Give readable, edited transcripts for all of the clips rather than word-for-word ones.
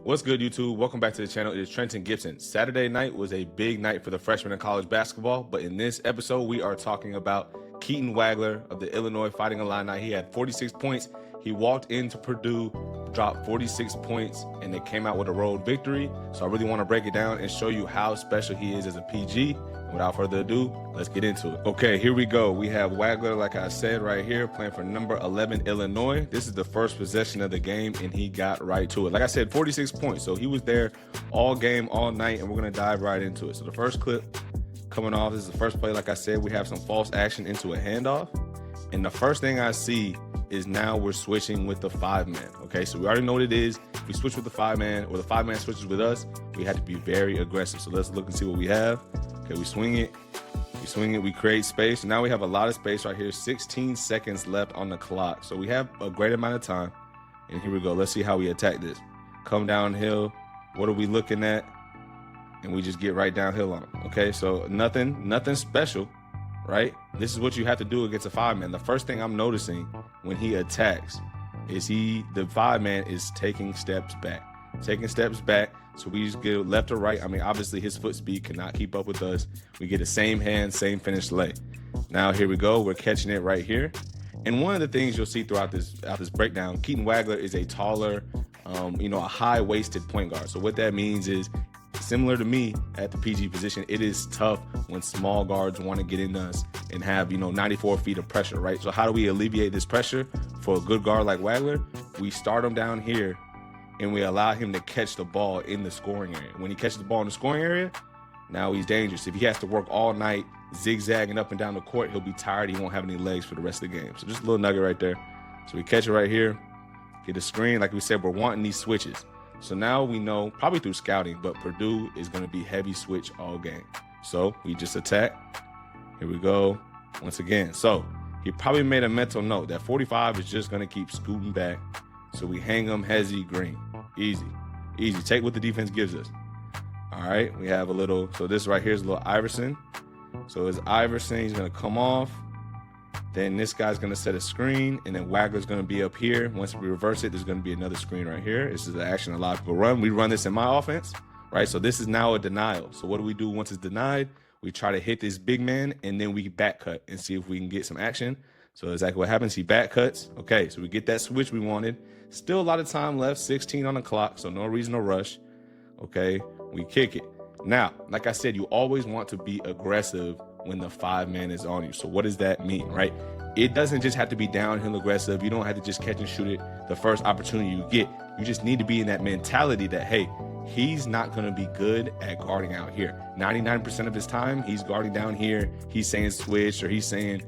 What's good, YouTube? Welcome back to the channel. It is Trenton Gibson. Saturday night was a big night for the freshmen in college basketball, but in this episode, we are talking about Keaton Wagler of the Illinois Fighting Illini. He had 46 points. He walked into Purdue, dropped 46 points, and they came out with a road victory. So I really want to break it down and show you how special he is as a PG. And without further ado, let's get into it. Okay, here we go. We have Wagler, like I said, right here, playing for number 11 Illinois. This is the first possession of the game, and he got right to it. Like I said, 46 points. So he was there all game, all night, and we're going to dive right into it. So the first clip coming off, this is the first play. Like I said, we have some false action into a handoff. And the first thing I see is now we're switching with the 5-man. Okay, so we already know what it is. If we switch with the 5-man or the 5-man switches with us, we have to be very aggressive. So let's look and see what we have. Okay, we swing it, we create space. Now we have a lot of space right here, 16 seconds left on the clock. So we have a great amount of time. And here we go. Let's see how we attack this. Come downhill. What are we looking at? And we just get right downhill on them. Okay, so nothing special. Right? This is what you have to do against a 5-man. The first thing I'm noticing when he attacks is the 5-man is taking steps back. So we just get left or right. I mean, obviously his foot speed cannot keep up with us. We get the same hand, same finish lay. Now here we go. We're catching it right here. And one of the things you'll see throughout this breakdown, Keaton Wagler is a taller, a high-waisted point guard. So what that means is, similar to me at the PG position, it is tough when small guards want to get in us and have, 94 feet of pressure, right? So how do we alleviate this pressure for a good guard like Wagler? We start him down here and we allow him to catch the ball in the scoring area. When he catches the ball in the scoring area, now he's dangerous. If he has to work all night zigzagging up and down the court, he'll be tired. He won't have any legs for the rest of the game. So just a little nugget right there. So we catch it right here, get a screen. Like we said, we're wanting these switches. So now we know, probably through scouting, but Purdue is going to be heavy switch all game. So we just attack. Here we go. Once again. So he probably made a mental note that 45 is just going to keep scooting back. So we hang him hezzy green. Easy. Take what the defense gives us. All right. We have a little, so this right here is a little Iverson. So it's Iverson. He's going to come off. Then this guy's going to set a screen, and then Wagler's going to be up here. Once we reverse it, there's going to be another screen right here. This is the action a lot of people run. We run this in my offense, right? So this is now a denial. So what do we do once it's denied? We try to hit this big man, and then we back cut and see if we can get some action. So exactly what happens, he back cuts. Okay, so we get that switch we wanted. Still a lot of time left, 16 on the clock, so no reason to rush. Okay, we kick it. Now, like I said, you always want to be aggressive when the 5-man is on you. So what does that mean, right? It doesn't just have to be downhill aggressive. You don't have to just catch and shoot it the first opportunity you get. You just need to be in that mentality that, hey, he's not going to be good at guarding out here. 99% of his time, he's guarding down here. He's saying switch, or he's saying,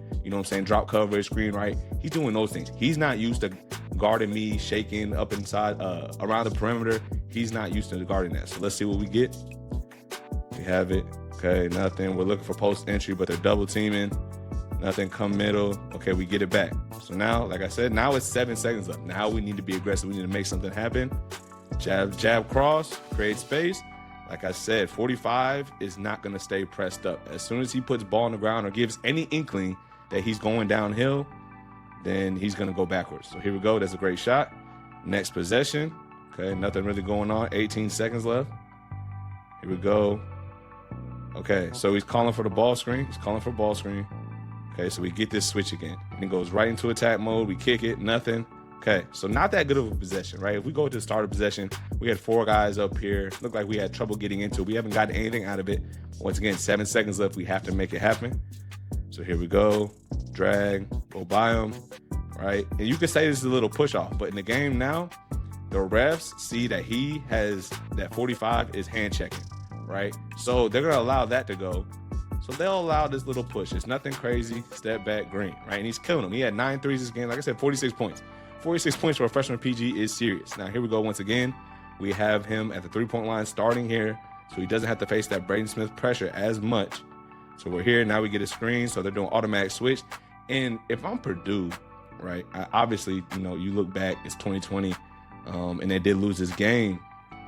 drop coverage, screen right. He's doing those things. He's not used to guarding me, shaking up inside, around the perimeter. He's not used to guarding that. So let's see what we get. We have it. Okay, nothing. We're looking for post entry, but they're double teaming. Nothing, come middle. Okay, we get it back. So now, like I said, now it's 7 seconds left. Now we need to be aggressive. We need to make something happen. Jab, cross, create space. Like I said, 45 is not going to stay pressed up. As soon as he puts ball on the ground or gives any inkling that he's going downhill, then he's going to go backwards. So here we go. That's a great shot. Next possession. Okay, nothing really going on. 18 seconds left. Here we go. Okay, so he's calling for the ball screen. Okay, so we get this switch again. And it goes right into attack mode. We kick it, nothing. Okay, so not that good of a possession, right? If we go to the start of possession, we had 4 guys up here. Looked like we had trouble getting into it. We haven't gotten anything out of it. Once again, 7 seconds left. We have to make it happen. So here we go. Drag, go by him, right? And you could say this is a little push off, but in the game now, the refs see that he has, that 45 is hand checking. Right? So they're going to allow that to go. So they'll allow this little push. It's nothing crazy. Step back, green, right? And he's killing them. He had 9 threes this game. Like I said, 46 points. 46 points for a freshman PG is serious. Now, here we go once again. We have him at the 3-point line starting here, so he doesn't have to face that Braden Smith pressure as much. So we're here. Now we get a screen, so they're doing automatic switch. And if I'm Purdue, right, obviously, you look back, it's 2020, and they did lose this game,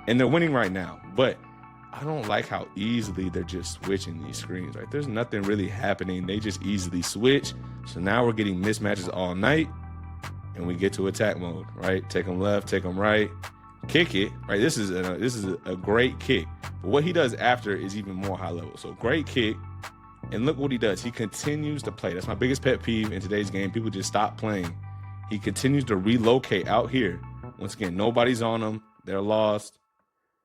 and they're winning right now. But I don't like how easily they're just switching these screens, right? There's nothing really happening. They just easily switch. So now we're getting mismatches all night, and we get to attack mode, right? Take them left, take them right, kick it, right? This is a great kick. But what he does after is even more high level. So great kick. And look what he does. He continues to play. That's my biggest pet peeve in today's game. People just stop playing. He continues to relocate out here. Once again, nobody's on him. They're lost.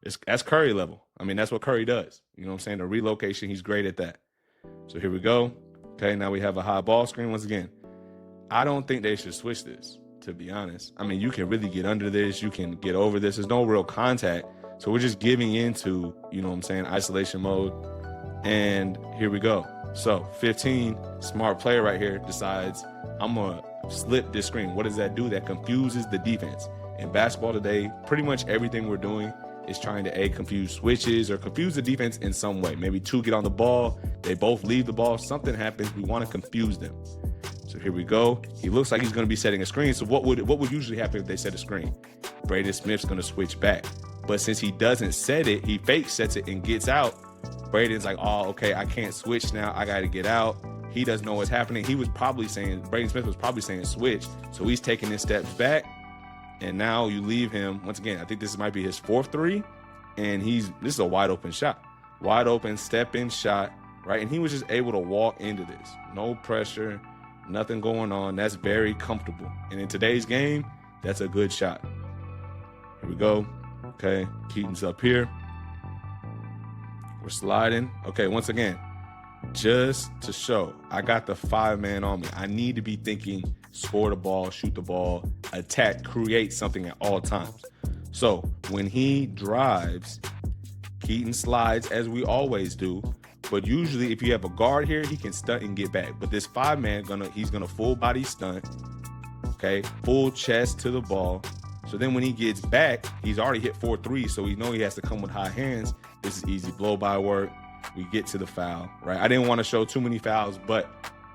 That's Curry level. I mean, that's what Curry does. You know what I'm saying? The relocation, he's great at that. So here we go. Okay, now we have a high ball screen. Once again, I don't think they should switch this, to be honest. I mean, you can really get under this. You can get over this. There's no real contact. So we're just giving into, you know what I'm saying, isolation mode. And here we go. So 15, smart player right here, decides I'm going to slip this screen. What does that do? That confuses the defense. In basketball today, pretty much everything we're doing is trying to confuse switches or confuse the defense in some way. Maybe two get on the ball, they both leave the ball, something happens, we want to confuse them. So here we go. He looks like he's going to be setting a screen. So what would usually happen if they set a screen? Braden Smith's going to switch back. But since he doesn't set it, he fake sets it and gets out. Braden's like, oh, okay, I can't switch now. I got to get out. He doesn't know what's happening. Braden Smith was probably saying switch. So he's taking his steps back. And now you leave him. Once again, I think this might be his 4th three. And this is a wide open shot. Wide open, step in shot, right? And he was just able to walk into this. No pressure, nothing going on. That's very comfortable. And in today's game, that's a good shot. Here we go. Okay, Keaton's up here. We're sliding. Okay, once again, just to show, I got the 5-man on me. I need to be thinking score the ball, shoot the ball, attack, create something at all times. So when he drives, Keaton slides as we always do. But usually if you have a guard here, he can stunt and get back. But this 5-man, he's gonna full body stunt, okay? Full chest to the ball. So then when he gets back, he's already hit 4 threes, so we know he has to come with high hands. This is easy blow-by work. We get to the foul, right? I didn't want to show too many fouls, but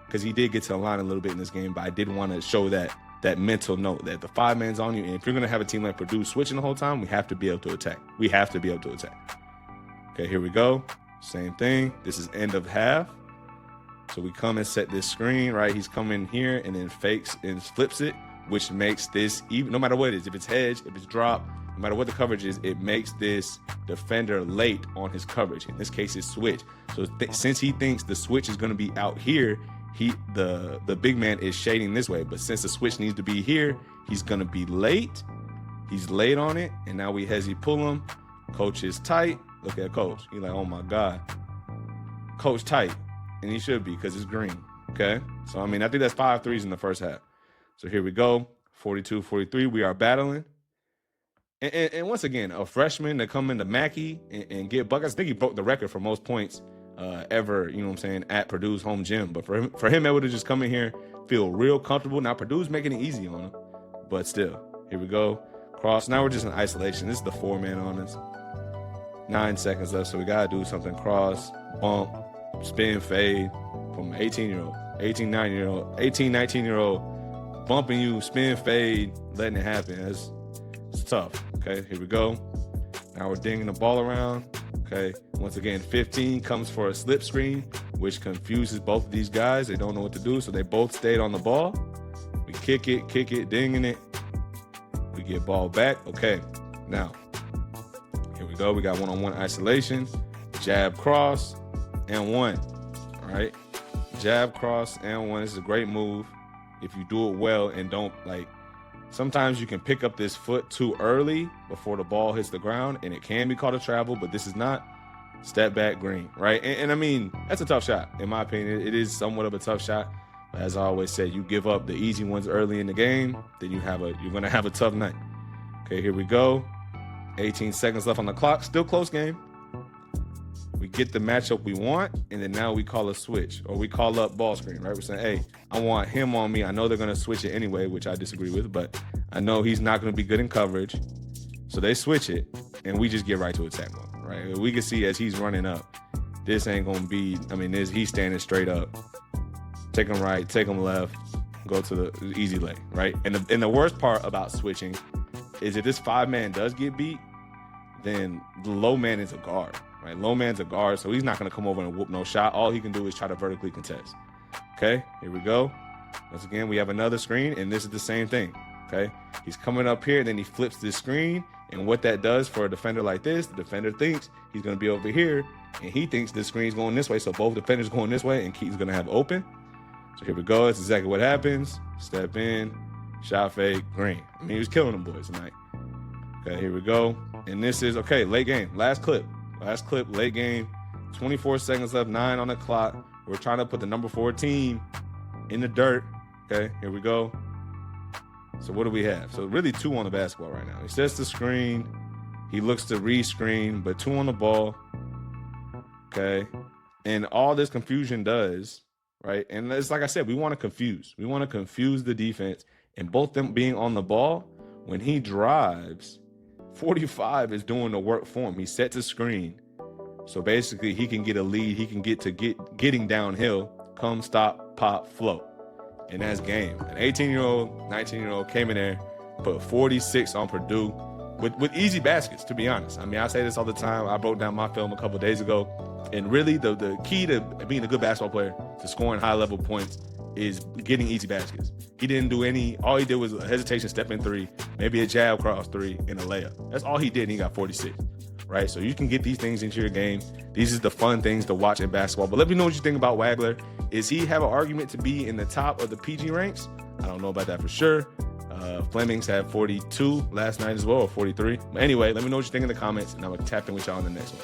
because he did get to the line a little bit in this game, but I did want to show that mental note that the 5-man's on you, and if you're going to have a team like Purdue switching the whole time, we have to be able to attack. We have to be able to attack. Okay, here we go. Same thing. This is end of half. So we come and set this screen, right? He's coming here and then fakes and flips it, which makes this, even no matter what it is, if it's hedge, if it's drop, no matter what the coverage is, it makes this defender late on his coverage. In this case, it's switch. So since he thinks the switch is going to be out here, the big man is shading this way. But since the switch needs to be here, he's going to be late. He's late on it. And now we hezzy pull him. Coach is tight. Look at coach. He's like, oh my God. Coach tight. And he should be because it's green. Okay. So, I mean, I think that's 5 threes in the first half. So here we go. 42-43. We are battling. And once again, a freshman to come into Mackey and get buckets. I think he broke the record for most points ever, you know what I'm saying, at Purdue's home gym. But for him able to just come in here, feel real comfortable. Now Purdue's making it easy on him, but still, here we go. Cross. Now we're just in isolation. This is the 4-man on us. 9 seconds left, so we got to do something. Cross, bump, spin, fade from 18-year-old, 18, 19-year-old bumping you, spin, fade, letting it happen. It's tough. Okay, here we go. Now we're dinging the ball around. Okay, once again, 15 comes for a slip screen, which confuses both of these guys. They don't know what to do, so they both stayed on the ball. We kick it, dinging it. We get ball back. Okay, now, here we go. We got one-on-one isolation, jab, cross, and 1. All right, jab, cross, and 1. This is a great move if you do it well and don't, like, sometimes you can pick up this foot too early before the ball hits the ground, and it can be called a travel, but this is not. Step back, green, right? And I mean, that's a tough shot. In my opinion, it is somewhat of a tough shot. But as I always said, you give up the easy ones early in the game, then you're going to have a tough night. Okay, here we go. 18 seconds left on the clock. Still close game. We get the matchup we want, and then now we call a switch, or we call up ball screen, right? We're saying, hey, I want him on me. I know they're going to switch it anyway, which I disagree with, but I know he's not going to be good in coverage. So they switch it, and we just get right to attack mode, right? We can see as he's running up, this ain't going to be, I mean, he's standing straight up. Take him right, take him left, go to the easy lay, right? And the worst part about switching is if this 5-man does get beat, then the low man is a guard. Right, low man's a guard, so he's not going to come over and whoop no shot. All he can do is try to vertically contest. Okay, here we go. Once again, we have another screen, and this is the same thing. Okay, he's coming up here, then he flips this screen, And what that does for a defender like this, the defender thinks he's going to be over here, and he thinks the screen's going this way, so both defenders going this way, and Keaton's going to have open. So here we go. That's exactly what happens. Step in, shot fake, green. I mean, he was killing them boys tonight. Okay, here we go. And this is, okay, late game. Last clip, late game. 24 seconds left, 9 on the clock. We're trying to put the number 4 team in the dirt. Okay, here we go. So what do we have? So really 2 on the basketball right now. He sets the screen. He looks to re-screen, but 2 on the ball. Okay. And all this confusion does, right? And it's like I said, we want to confuse. We want to confuse the defense. And both them being on the ball, when he drives, 45 is doing the work for him. He sets a screen. So basically, he can get a lead. He can get to getting downhill, come, stop, pop, float. And that's game. An 18-year-old, 19-year-old came in there, put 46 on Purdue with easy baskets, to be honest. I mean, I say this all the time. I broke down my film a couple of days ago. And really, the key to being a good basketball player, to scoring high-level points, is getting easy baskets. He didn't do all he did was a hesitation, step in 3, maybe a jab cross 3, and a layup. That's all he did, and he got 46. Right? So you can get these things into your game. These are the fun things to watch in basketball. But let me know what you think about Wagler. Is he have an argument to be in the top of the PG ranks? I don't know about that for sure. Flemings had 42 last night as well, or 43. But anyway, let me know what you think in the comments, and I'm going to tap in with y'all on the next one.